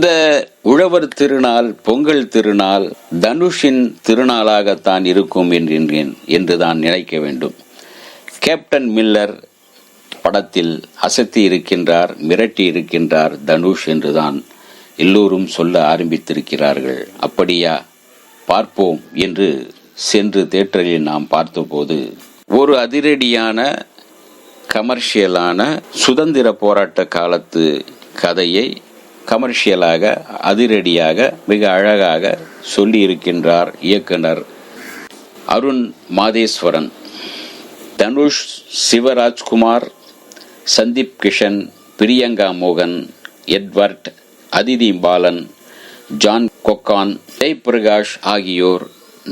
இந்த உழவர் திருநாள், பொங்கல் திருநாள் தனுஷின் திருநாளாகத்தான் இருக்கும் என்று தான் நினைக்க வேண்டும். கேப்டன் மில்லர் படத்தில் அசத்தி இருக்கின்றார், மிரட்டி இருக்கின்றார் தனுஷ் என்றுதான் எல்லோரும் சொல்ல ஆரம்பித்திருக்கிறார்கள். அப்படியா, பார்ப்போம் என்று சென்று தியேட்டரில் நாம் பார்த்தபோது ஒரு அதிரடியான கமர்ஷியலான சுதந்திர போராட்ட காலத்து கதையை கமர்ஷியலாக அதிரடியாக மிக அழகாக சொல்லி இருக்கின்றார் இயக்குனர் அருண் மாதேஸ்வரன். தனுஷ், சிவராஜ்குமார், சந்தீப் கிஷன், பிரியங்கா மோகன், எட்வர்ட், அதிதி பாலன், ஜான் கொக்கான், ஜெயபிரகாஷ் ஆகியோர்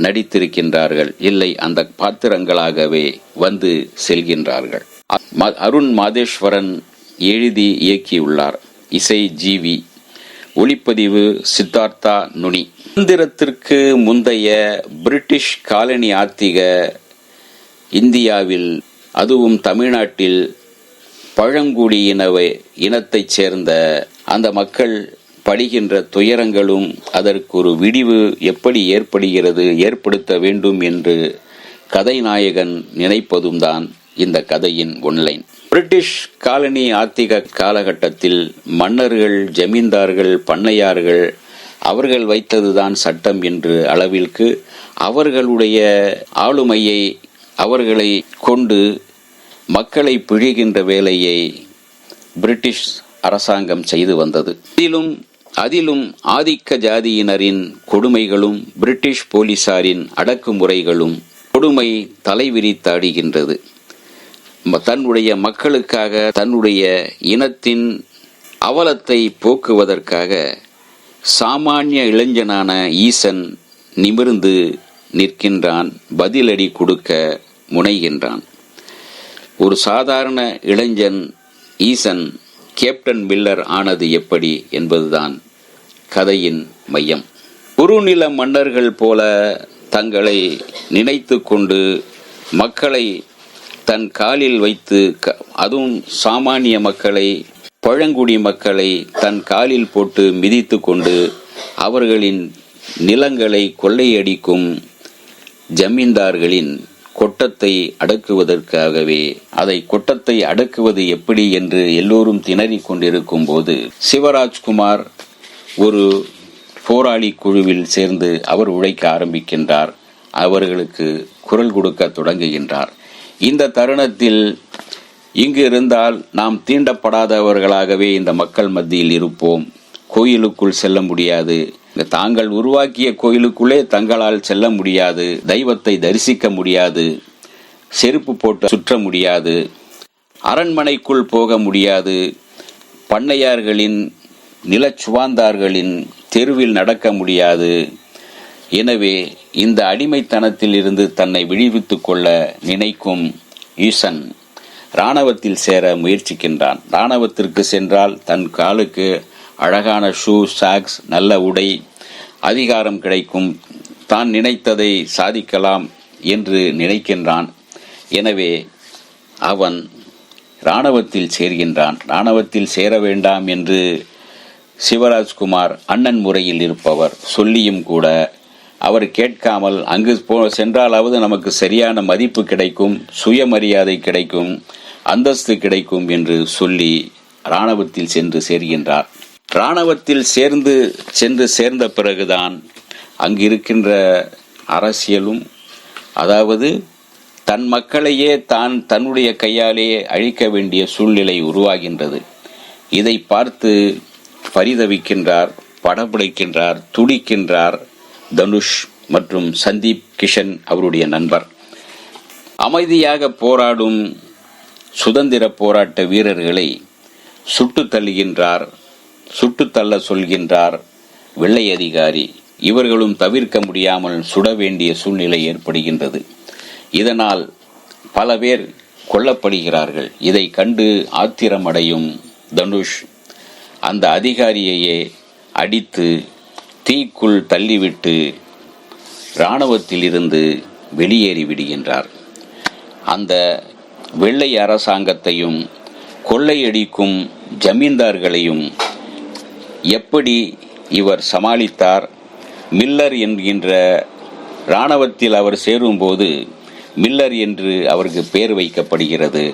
நடித்திருக்கின்றார்கள். இல்லை, அந்த பாத்திரங்களாகவே வந்து செல்கின்றார்கள். அருண் மாதேஸ்வரன் எழுதி இயக்கியுள்ளார். இசை ஜிவி, ஒளிப்பதிவு சித்தார்த்தா நுனி. சுதந்திரத்திற்கு முந்தைய பிரிட்டிஷ் காலனி ஆத்திக இந்தியாவில், அதுவும் தமிழ்நாட்டில் பழங்குடியின இனத்தைச் சேர்ந்த அந்த மக்கள் படுகின்ற துயரங்களும் அதற்கு ஒரு விடிவு எப்படி ஏற்படுத்த வேண்டும் என்று கதைநாயகன் நினைப்பதும் தான் இந்த கதையின் ஒன்லைன். பிரிட்டிஷ் காலனி ஆத்திக காலகட்டத்தில் மன்னர்கள், ஜமீன்தார்கள், பண்ணையார்கள் அவர்கள் வைத்ததுதான் சட்டம் என்று அளவிற்கு அவர்களுடைய ஆளுமையை, அவர்களை கொண்டு மக்களை பிழிகின்ற வேலையை பிரிட்டிஷ் அரசாங்கம் செய்து வந்தது. அதிலும் ஆதிக்க ஜாதியினரின் கொடுமைகளும் பிரிட்டிஷ் போலீசாரின் அடக்குமுறைகளும் கொடுமை தலைவிரித்தாடுகின்றது. தன்னுடைய மக்களுக்காக, தன்னுடைய இனத்தின் அவலத்தை போக்குவதற்காக சாமானிய இளைஞனான ஈசன் நிமிர்ந்து நிற்கின்றான், பதிலடி கொடுக்க முனைகின்றான். ஒரு சாதாரண இளைஞன் ஈசன் கேப்டன் மில்லர் ஆனது எப்படி என்பதுதான் கதையின் மையம். குறுநில மன்னர்கள் போல தங்களை நினைத்து கொண்டு மக்களை தன் காலில் வைத்து, அதுவும் சாமானிய மக்களை, பழங்குடி மக்களை தன் காலில் போட்டு மிதித்து கொண்டு அவர்களின் நிலங்களை கொள்ளையடிக்கும் ஜமீன்தார்களின் கொட்டத்தை அடக்குவதற்காகவே, அதை கொட்டத்தை அடக்குவது எப்படி என்று எல்லோரும் திணறிக் கொண்டிருக்கும் போது சிவராஜ்குமார் ஒரு போராளி குழுவில் சேர்ந்து அவர் உழைக்க ஆரம்பிக்கின்றார். அவர்களுக்கு குரல் கொடுக்க தொடங்குகின்றார். இந்த தருணத்தில் இங்கு இருந்தால் நாம் தீண்டப்படாதவர்களாகவே இந்த மக்கள் மத்தியில் இருப்போம், கோயிலுக்குள் செல்ல முடியாது, தாங்கள் உருவாக்கிய கோயிலுக்குள்ளே தங்களால் செல்ல முடியாது, தெய்வத்தை தரிசிக்க முடியாது, செருப்பு போட்டு சுற்ற முடியாது, அரண்மனைக்குள் போக முடியாது, பண்ணையார்களின் நிலச்சுவாந்தார்களின் தெருவில் நடக்க முடியாது. எனவே இந்த அடிமைத்தனத்தில் இருந்து தன்னை விடுவித்துக் கொள்ள நினைக்கும் ஈசன் இராணுவத்தில் சேர முயற்சிக்கின்றான். இராணுவத்திற்கு சென்றால் தன் காலுக்கு அழகான ஷூ, சாக்ஸ், நல்ல உடை, அதிகாரம் கிடைக்கும், தான் நினைத்ததை சாதிக்கலாம் என்று நினைக்கின்றான். எனவே அவன் இராணுவத்தில் சேர்கின்றான். இராணுவத்தில் சேர வேண்டாம் என்று சிவராஜ்குமார் அண்ணன் முறையில் இருப்பவர் சொல்லியும் கூட அவர் கேட்காமல், அங்கு சென்றாலாவது நமக்கு சரியான மதிப்பு கிடைக்கும், சுயமரியாதை கிடைக்கும், அந்தஸ்து கிடைக்கும் என்று சொல்லி இராணுவத்தில் சென்று சேர்கின்றார். இராணுவத்தில் சென்று சேர்ந்த பிறகுதான் அங்கிருக்கின்ற அரசியலும், அதாவது தன் மக்களையே தன்னுடைய கையாலேயே அழிக்க வேண்டிய சூழ்நிலை உருவாகின்றது. இதை பார்த்து பரிதவிக்கின்றார், படபிடிக்கின்றார், துடிக்கின்றார் தனுஷ் மற்றும் சந்தீப் கிஷன் அவருடைய நண்பர். அமைதியாக போராடும் சுதந்திர போராட்ட வீரர்களை சுட்டு தள்ளுகின்றார், சுட்டு தள்ள சொல்கின்றார் வெள்ளை அதிகாரி. இவர்களும் தவிர்க்க முடியாமல் சுட வேண்டிய சூழ்நிலை ஏற்படுகின்றது. இதனால் பல பேர் கொல்லப்படுகிறார்கள். இதை கண்டு ஆத்திரமடையும் தனுஷ் அந்த அதிகாரியையே அடித்து தீக்குள் தள்ளிவிட்டு இராணுவத்தில் இருந்து வெளியேறி விடுகின்றார். அந்த வெள்ளை அரசாங்கத்தையும் கொள்ளையடிக்கும் ஜமீன்தார்களையும் எப்படி இவர் சமாளித்தார்? மில்லர் என்கின்ற இராணுவத்தில் அவர் சேரும்போது மில்லர் என்று அவருக்கு பெயர் வைக்கப்படுகிறது.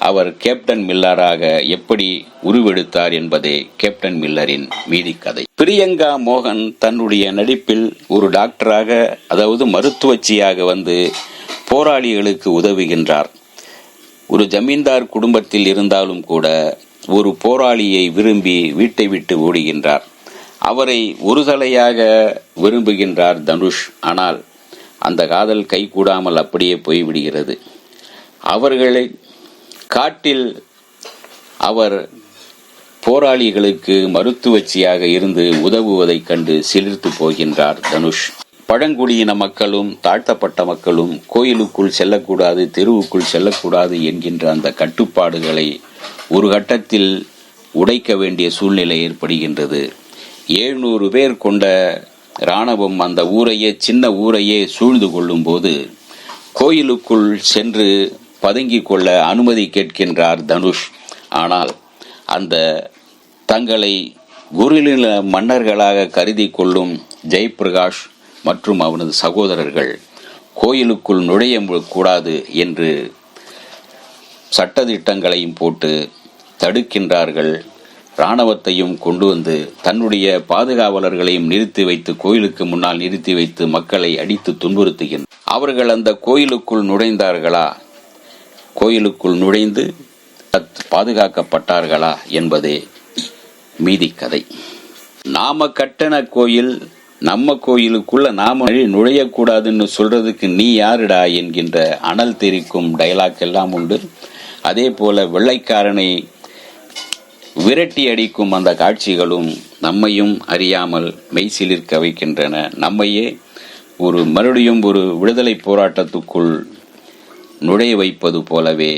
அவர் கேப்டன் மில்லராக எப்படி உருவெடுத்தார் என்பதே கேப்டன் மில்லரின் மீதி கதை. பிரியங்கா மோகன் தன்னுடைய நடிப்பில் ஒரு டாக்டராக, அதாவது மருத்துவச்சியாக வந்து போராளிகளுக்கு உதவுகின்றார். ஒரு ஜமீன்தார் குடும்பத்தில் இருந்தாலும் கூட ஒரு போராளியை விரும்பி வீட்டை விட்டு ஓடுகின்றார். அவரை ஒரு தலையாக விரும்புகின்றார் தனுஷ். ஆனால் அந்த காதல் கைகூடாமல் அப்படியே போய்விடுகிறது. அவர்களை காட்டில் அவர் போராளிகளுக்கு மருத்துவச்சியாக இருந்து உதவுவதைக் கண்டு சிலிர்த்து போகின்றார் தனுஷ். பழங்குடியின மக்களும் தாழ்த்தப்பட்ட மக்களும் கோயிலுக்குள் செல்லக்கூடாது, தெருவுக்குள் செல்லக்கூடாது என்கின்ற அந்த கட்டுப்பாடுகளை ஒரு கட்டத்தில் உடைக்க வேண்டிய சூழ்நிலை ஏற்படுகின்றது. 700 பேர் கொண்ட இராணுவம் அந்த ஊரையே, சின்ன ஊரையே சூழ்ந்து கொள்ளும் போது கோயிலுக்குள் சென்று பதுங்கிக் கொள்ள அனுமதி கேட்கின்றார் தனுஷ். ஆனால் அந்த தங்களை குருநில மன்னர்களாக கருதி கொள்ளும் ஜெயபிரகாஷ் மற்றும் அவனது சகோதரர்கள் கோயிலுக்குள் நுழைய கூடாது என்று சட்டதிட்டங்களையும் போட்டு தடுக்கின்றார்கள். இராணுவத்தையும் கொண்டு வந்து தன்னுடைய பாதுகாவலர்களையும் நிறுத்தி வைத்து கோயிலுக்கு முன்னால் நிறுத்தி வைத்து மக்களை அடித்து துன்புறுத்துகின்றனர். அவர்கள் அந்த கோயிலுக்குள் நுழைந்தார்களா, கோயிலுக்குள் நுழைந்து பாதுகாக்கப்பட்டார்களா என்பதே மீதி கதை. நாம கட்டண கோயில், நம்ம கோயிலுக்குள்ள நாம நுழையக்கூடாதுன்னு சொல்றதுக்கு நீ யாருடா என்கின்ற அனல் தெரிக்கும் டயலாக் எல்லாம் உண்டு. அதே போல வெள்ளைக்காரனை விரட்டி அடிக்கும் அந்த காட்சிகளும் நம்மையும் அறியாமல் மெய்சிலிர்க்க வைக்கின்றன. நம்மையே மறுபடியும் ஒரு விடுதலை போராட்டத்துக்குள் நுழைய வைப்பது போலவே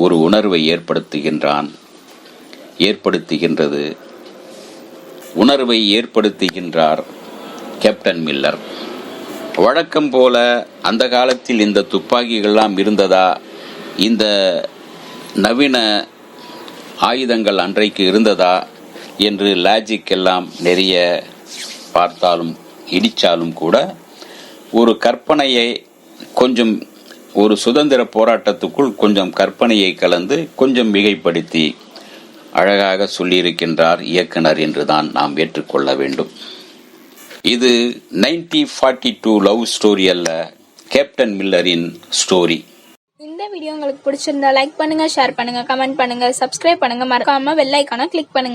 ஒரு உணர்வை ஏற்படுத்துகின்றார் கேப்டன் மில்லர். வழக்கம் போல அந்த காலத்தில் இந்த துப்பாக்கிகள்லாம் இருந்ததா, இந்த நவீன ஆயுதங்கள் அன்றைக்கு இருந்ததா என்று லாஜிக் எல்லாம் நிறைய பார்த்தாலும் இடித்தாலும் கூட ஒரு கற்பனையை கொஞ்சம், ஒரு சுதந்திர போராட்டத்துக்குள் கொஞ்சம் கற்பனையை கலந்து கொஞ்சம் மிகைப்படுத்தி அழகாக சொல்லியிருக்கின்றார் இயக்குனர் என்றுதான் நாம் ஏற்றுக்கொள்ள வேண்டும். இது 1942 லவ் ஸ்டோரி அல்ல, கேப்டன் மில்லரின் ஸ்டோரி. இந்த வீடியோ உங்களுக்கு பிடிச்சிருந்தா லைக் பண்ணுங்க, ஷேர் பண்ணுங்க, கமெண்ட் பண்ணுங்க, சப்ஸ்கிரைப் பண்ணுங்க, மறக்காம பெல் ஐகானை கிளிக் பண்ணுங்க.